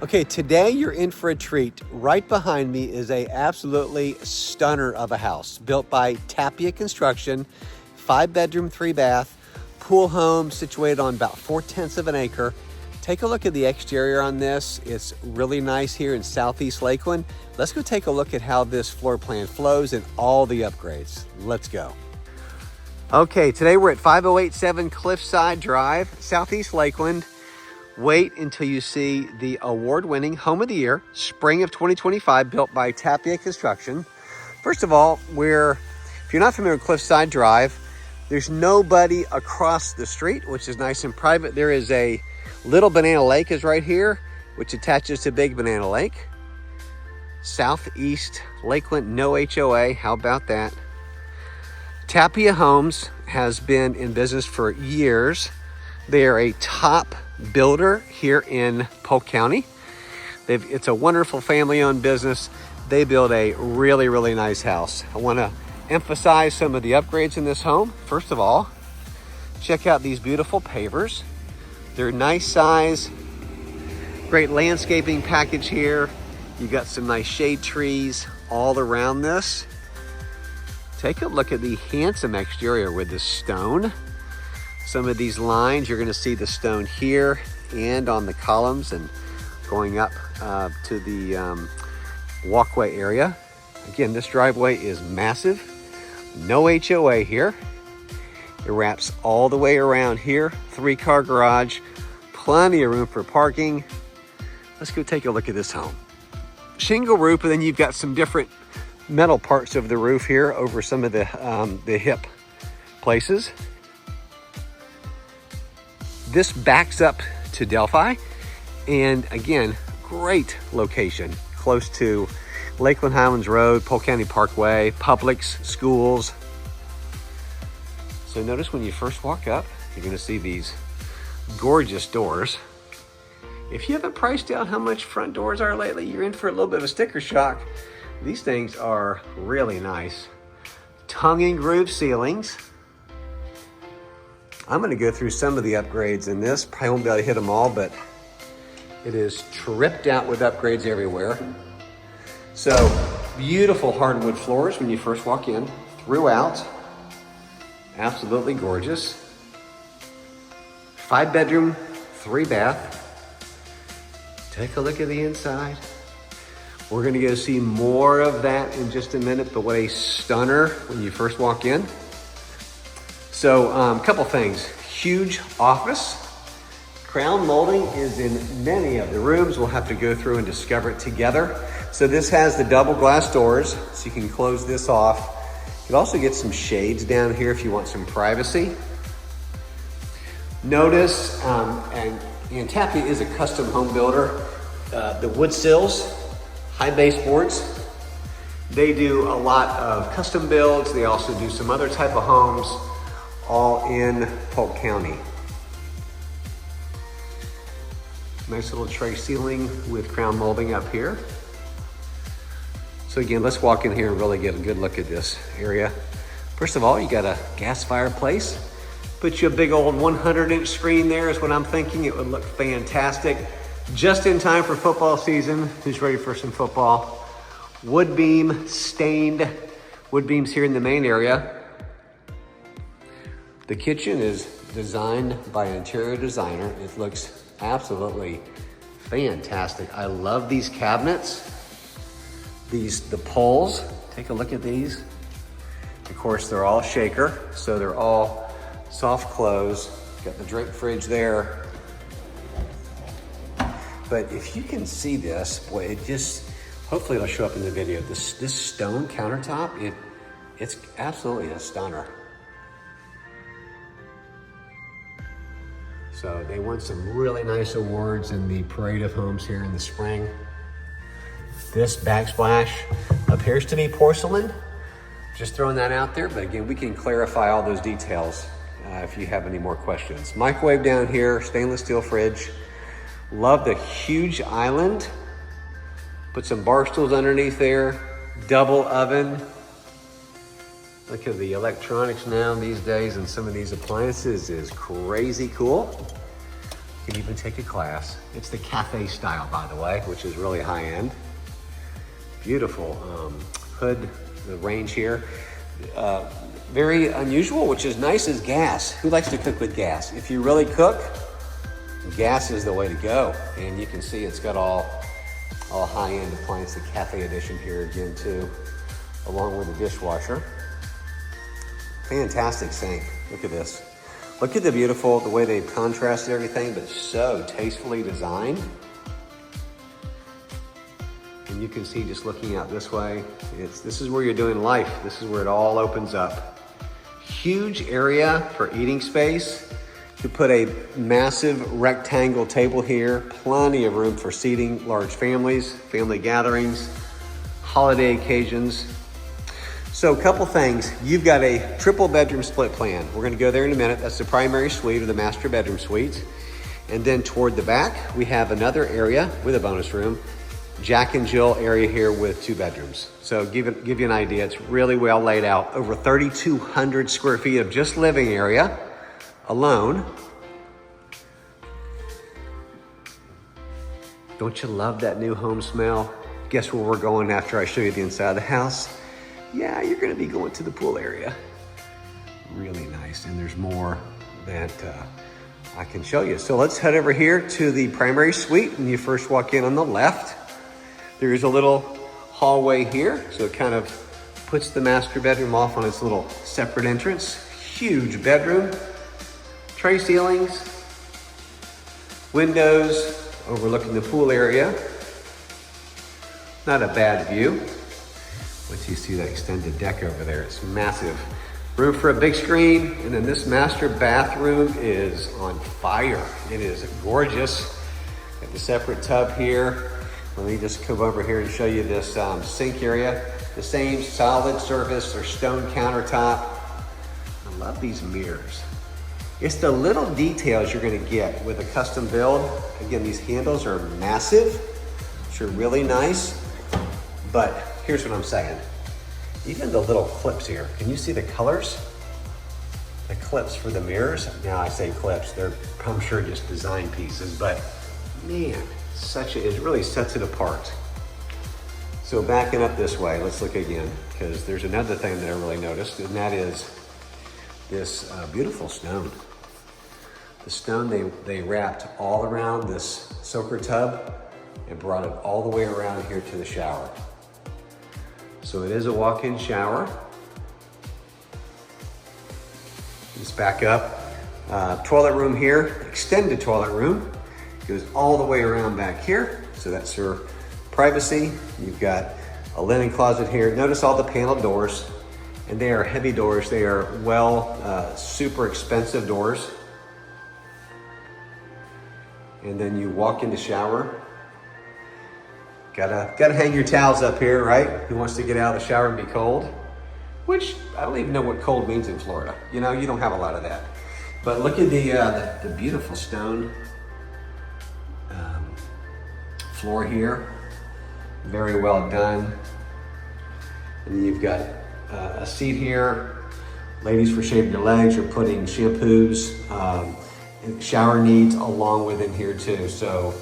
Okay, today you're in for a treat. Right behind me is a absolutely stunner of a house built by Tapia Construction, 5-bedroom, 3-bath, pool home situated on about 4/10 of an acre. Take a look at the exterior on this. It's really nice here in Southeast Lakeland. Let's go take a look at how this floor plan flows and all the upgrades. Let's go. Okay, today we're at 5087 Cliffside Drive, Southeast Lakeland. Wait until you see the award-winning Home of the Year, spring of 2025, built by Tapia Construction. First of all, if you're not familiar with Cliffside Drive, there's nobody across the street, which is nice and private. There is a Little Banana Lake is right here, which attaches to Big Banana Lake. Southeast Lakeland, no HOA, how about that? Tapia Homes has been in business for years. They are a top builder here in Polk County. It's a wonderful family-owned business. They build a really, really nice house. I want to emphasize some of the upgrades in this home. First of all, check out these beautiful pavers. They're nice size, great landscaping package here. You've got some nice shade trees all around this. Take a look at the handsome exterior with the stone. Some of these lines, you're gonna see the stone here and on the columns and going up to the walkway area. Again, this driveway is massive. No HOA here. It wraps all the way around here. 3-car garage, plenty of room for parking. Let's go take a look at this home. Shingle roof, and then you've got some different metal parts of the roof here over some of the hip places. This backs up to Delphi, and again, great location, close to Lakeland Highlands Road, Polk County Parkway, Publix, schools. So notice when you first walk up, you're gonna see these gorgeous doors. If you haven't priced out how much front doors are lately, you're in for a little bit of a sticker shock. These things are really nice. Tongue and groove ceilings. I'm gonna go through some of the upgrades in this. Probably won't be able to hit them all, but it is tripped out with upgrades everywhere. So, beautiful hardwood floors when you first walk in, throughout. Absolutely gorgeous. 5-bedroom, 3-bath. Take a look at the inside. We're gonna go see more of that in just a minute, but what a stunner when you first walk in. So a couple things. Huge office. Crown molding is in many of the rooms. We'll have to go through and discover it together. So this has the double glass doors, so you can close this off. You can also get some shades down here if you want some privacy. Notice, and Tapia is a custom home builder. The wood sills, high baseboards. They do a lot of custom builds. They also do some other type of homes, all in Polk County. Nice little tray ceiling with crown molding up here. So again, let's walk in here and really get a good look at this area. First of all, you got a gas fireplace. Put you a big old 100-inch screen there is what I'm thinking. It would look fantastic. Just in time for football season. Who's ready for some football? Wood beam, stained wood beams here in the main area. The kitchen is designed by an interior designer. It looks absolutely fantastic. I love these cabinets. The poles, take a look at these. Of course, they're all shaker, so they're all soft close. Got the drip fridge there. But if you can see this, boy, it just, hopefully it'll show up in the video. This stone countertop, it's absolutely a stunner. So they won some really nice awards in the Parade of Homes here in the spring. This backsplash appears to be porcelain. Just throwing that out there, but again, we can clarify all those details if you have any more questions. Microwave down here, stainless steel fridge. Love the huge island. Put some bar stools underneath there. Double oven. Look at the electronics now these days, and some of these appliances is crazy cool. You can even take a class. It's the cafe style, by the way, which is really high end. Beautiful hood, the range here. Very unusual, which is nice, is gas. Who likes to cook with gas? If you really cook, gas is the way to go. And you can see it's got all high-end appliance, the cafe edition here again too, along with the dishwasher. Fantastic sink. Look at this. Look at the way they've contrasted everything, but so tastefully designed. And you can see just looking out this way, this is where you're doing life. This is where it all opens up. Huge area for eating space. You put a massive rectangle table here, plenty of room for seating large families, family gatherings, holiday occasions. So a couple things. You've got a triple bedroom split plan. We're gonna go there in a minute. That's the primary suite or the master bedroom suite. And then toward the back, we have another area with a bonus room, Jack and Jill area here with 2 bedrooms. So give you an idea, it's really well laid out. Over 3,200 square feet of just living area alone. Don't you love that new home smell? Guess where we're going after I show you the inside of the house? Yeah, you're gonna be going to the pool area. Really nice, and there's more that I can show you. So let's head over here to the primary suite. When you first walk in on the left, there's a little hallway here, so it kind of puts the master bedroom off on its little separate entrance. Huge bedroom, tray ceilings, windows overlooking the pool area. Not a bad view. Once you see that extended deck over there, it's massive. Room for a big screen, and then this master bathroom is on fire. It is gorgeous. Got the separate tub here. Let me just come over here and show you this sink area. The same solid surface or stone countertop. I love these mirrors. It's the little details you're gonna get with a custom build. Again, these handles are massive, which are really nice. But here's what I'm saying. Even the little clips here, can you see the colors? The clips for the mirrors. Now I say clips, they're I'm sure just design pieces, but man, it really sets it apart. So backing up this way, let's look again, because there's another thing that I really noticed, and that is this beautiful stone. The stone they wrapped all around this soaker tub and brought it all the way around here to the shower. So it is a walk-in shower. Let's back up. Toilet room here, extended toilet room. Goes all the way around back here. So that's your privacy. You've got a linen closet here. Notice all the paneled doors, and they are heavy doors. They are super expensive doors. And then you walk in the shower. Gotta hang your towels up here, right? Who wants to get out of the shower and be cold? Which, I don't even know what cold means in Florida. You know, you don't have a lot of that. But look at the beautiful stone floor here. Very well done. And then you've got a seat here. Ladies, for shaving your legs, you're putting shampoos, and shower needs along with in here too. So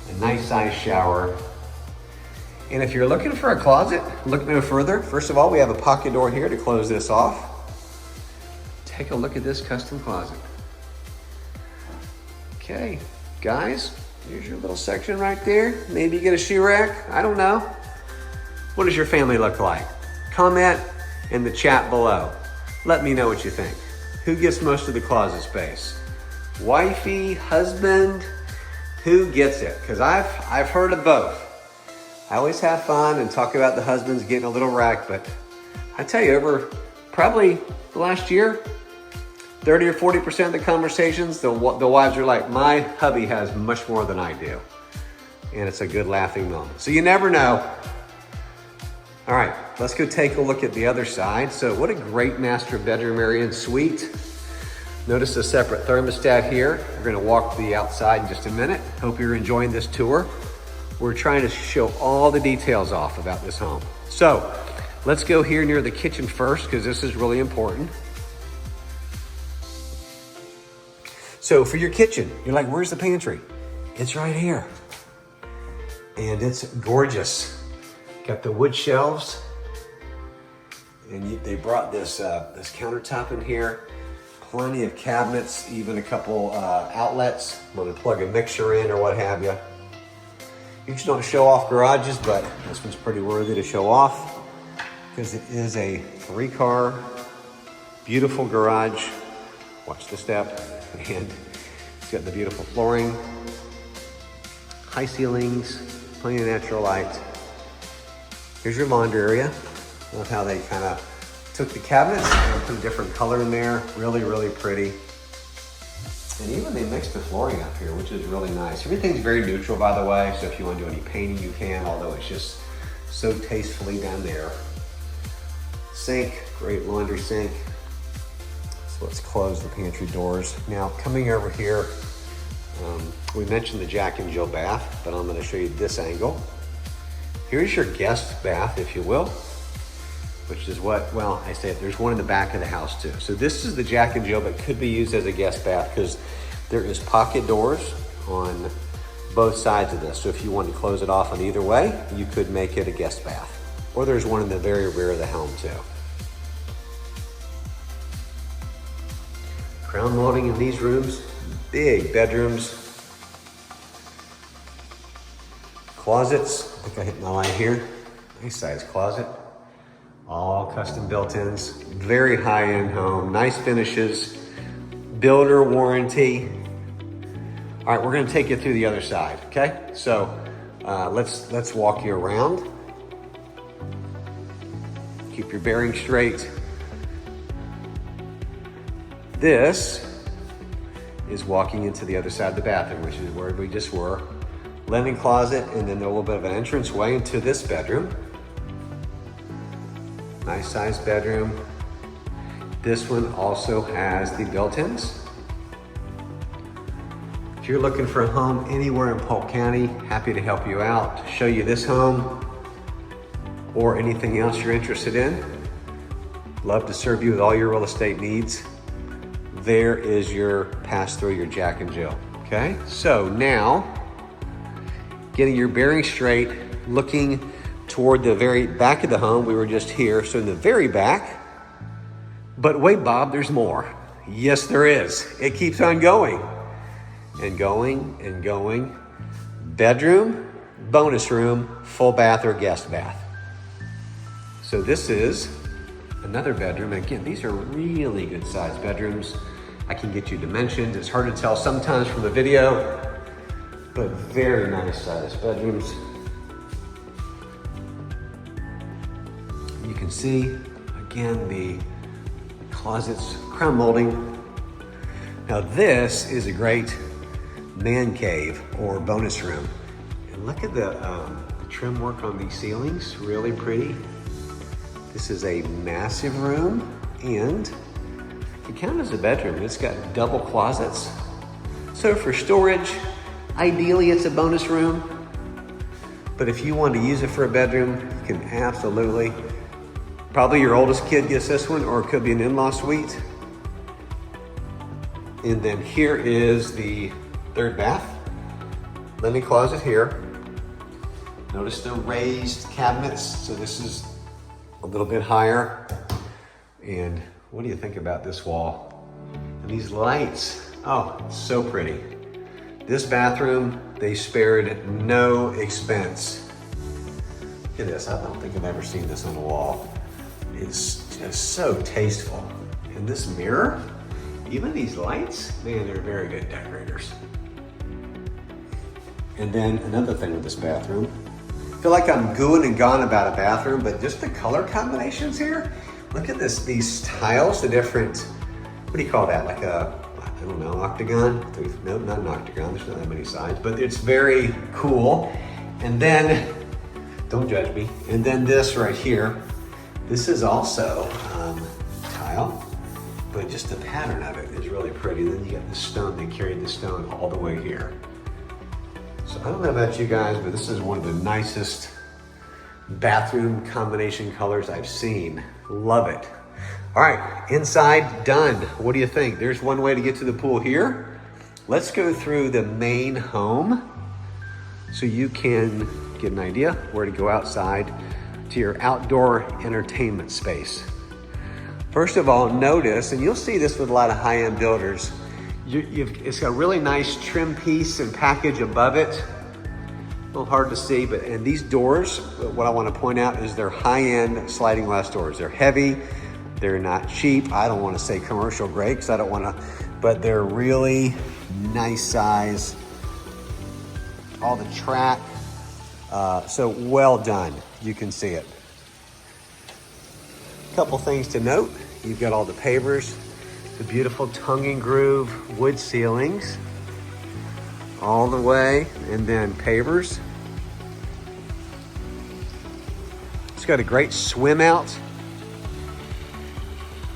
a nice size shower. And if you're looking for a closet, look no further. First of all, we have a pocket door here to close this off. Take a look at this custom closet. Okay, guys, here's your little section right there. Maybe you get a shoe rack, I don't know. What does your family look like? Comment in the chat below. Let me know what you think. Who gets most of the closet space? Wifey, husband, who gets it? Because I've heard of both. I always have fun and talk about the husbands getting a little rack, but I tell you, over probably the last year, 30 or 40% of the conversations, the wives are like, my hubby has much more than I do. And it's a good laughing moment. So you never know. All right, let's go take a look at the other side. So what a great master bedroom area and suite. Notice the separate thermostat here. We're gonna walk to the outside in just a minute. Hope you're enjoying this tour. We're trying to show all the details off about this home. So let's go here near the kitchen first, because this is really important. So for your kitchen, you're like, where's the pantry? It's right here. And it's gorgeous. Got the wood shelves. And they brought this countertop in here. Plenty of cabinets, even a couple outlets. Want to plug a mixer in or what have you. Usually don't show off garages, but this one's pretty worthy to show off because it is a 3-car, beautiful garage. Watch the step. And it's got the beautiful flooring, high ceilings, plenty of natural light. Here's your laundry area. Love how they kind of took the cabinets and put a different color in there. Really, really pretty. And even they mixed the flooring up here, which is really nice. Everything's very neutral, by the way, so if you want to do any painting, you can, although it's just so tastefully down there. Sink, great laundry sink. So let's close the pantry doors. Now, coming over here, we mentioned the Jack and Jill bath, but I'm going to show you this angle. Here's your guest bath, if you will, which is what, well, I say there's one in the back of the house too. So this is the Jack and Jill, but could be used as a guest bath because there is pocket doors on both sides of this. So if you want to close it off on either way, you could make it a guest bath. Or there's one in the very rear of the home too. Crown molding in these rooms, big bedrooms. Closets, I think I hit my line here. Nice size closet. All custom built-ins, very high-end home, nice finishes, builder warranty. All right, we're gonna take you through the other side, okay? So let's walk you around. Keep your bearing straight. This is walking into the other side of the bathroom, which is where we just were. Linen closet, and then a little bit of an entrance way into this bedroom. Nice sized bedroom. This one also has the built-ins. If you're looking for a home anywhere in Polk County, happy to help you out, show you this home or anything else you're interested in. Love to serve you with all your real estate needs. There is your pass through, your Jack and Jill, okay? So now, getting your bearings straight, looking toward the very back of the home. We were just here, so in the very back. But wait, Bob, there's more. Yes, there is. It keeps on going and going and going. Bedroom, bonus room, full bath or guest bath. So this is another bedroom. And again, these are really good sized bedrooms. I can get you dimensions. It's hard to tell sometimes from the video, but very nice sized bedrooms. You can see, again, the closets, crown molding. Now this is a great man cave or bonus room. And look at the trim work on these ceilings, really pretty. This is a massive room, and if you count as a bedroom, it's got double closets. So for storage, ideally it's a bonus room, but if you want to use it for a bedroom, you can absolutely. Probably your oldest kid gets this one, or it could be an in-law suite. And then here is the third bath. Linen closet here. Notice the raised cabinets. So this is a little bit higher. And what do you think about this wall? And these lights, oh, so pretty. This bathroom, they spared no expense. Look at this, I don't think I've ever seen this on the wall. It's just so tasteful. And this mirror, even these lights, man, they're very good decorators. And then another thing with this bathroom, I feel like I'm gooing and gone about a bathroom, but just the color combinations here. Look at this, these tiles, the different, what do you call that? Like a, I don't know, octagon? No, not an octagon, there's not that many sides, but it's very cool. And then, don't judge me. And then this right here, this is also tile, but just the pattern of it is really pretty. Then you got the stone, they carried the stone all the way here. So I don't know about you guys, but this is one of the nicest bathroom combination colors I've seen. Love it. All right, inside, done. What do you think? There's one way to get to the pool here. Let's go through the main home so you can get an idea where to go outside to your outdoor entertainment space. First of all, notice, and you'll see this with a lot of high-end builders, it's got a really nice trim piece and package above it. A little hard to see, and these doors, what I want to point out is they're high-end sliding glass doors. They're heavy, they're not cheap. I don't want to say commercial grade because I don't want to, but they're really nice size. All the track, so well done. You can see it. Couple things to note. You've got all the pavers, the beautiful tongue and groove wood ceilings all the way, and then pavers. It's got a great swim out.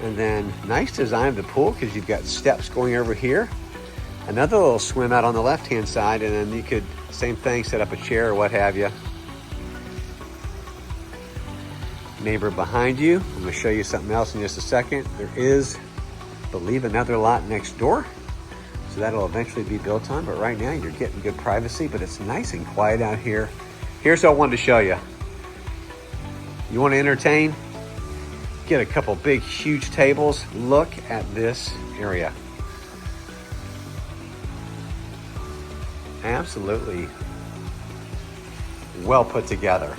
And then nice design of the pool because you've got steps going over here. Another little swim out on the left-hand side, and then you could, same thing, set up a chair or what have you. Neighbor behind you. I'm gonna show you something else in just a second. There is, I believe, another lot next door. So that'll eventually be built on, but right now you're getting good privacy, but it's nice and quiet out here. Here's what I wanted to show you. You wanna entertain? Get a couple big, huge tables. Look at this area. Absolutely well put together.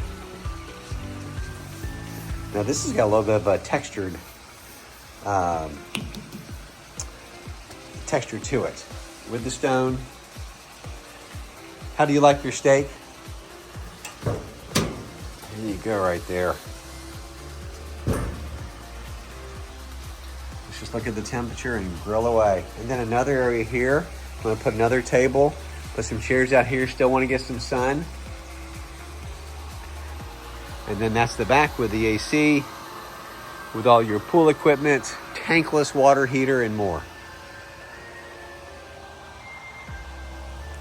Now this has got a little bit of a texture to it with the stone. How do you like your steak? There you go right there. Let's just look at the temperature and grill away. And then another area here. I'm gonna put another table, put some chairs out here, still wanna get some sun. And then that's the back with the AC, with all your pool equipment, tankless water heater, and more.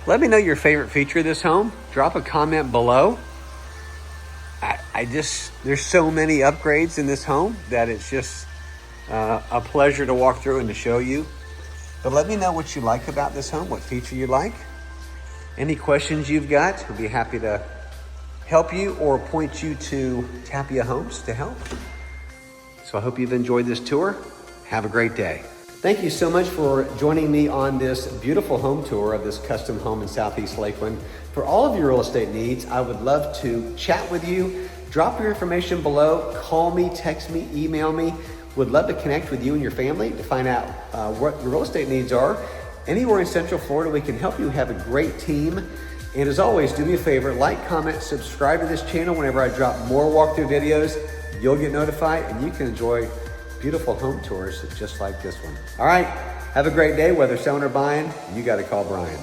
Let me know your favorite feature of this home. Drop a comment below. There's so many upgrades in this home that it's just a pleasure to walk through and to show you. But let me know what you like about this home, what feature you like. Any questions you've got, we'll be happy to help you or point you to Tapia Homes to help. So I hope you've enjoyed this tour. Have a great day. Thank you so much for joining me on this beautiful home tour of this custom home in Southeast Lakeland. For all of your real estate needs, I would love to chat with you. Drop your information below, call me, text me, email me. Would love to connect with you and your family to find out what your real estate needs are. Anywhere in Central Florida, we can help you have a great team. And as always, do me a favor, like, comment, subscribe to this channel. Whenever I drop more walkthrough videos, you'll get notified and you can enjoy beautiful home tours just like this one. All right, have a great day, whether selling or buying, you got to call Brian.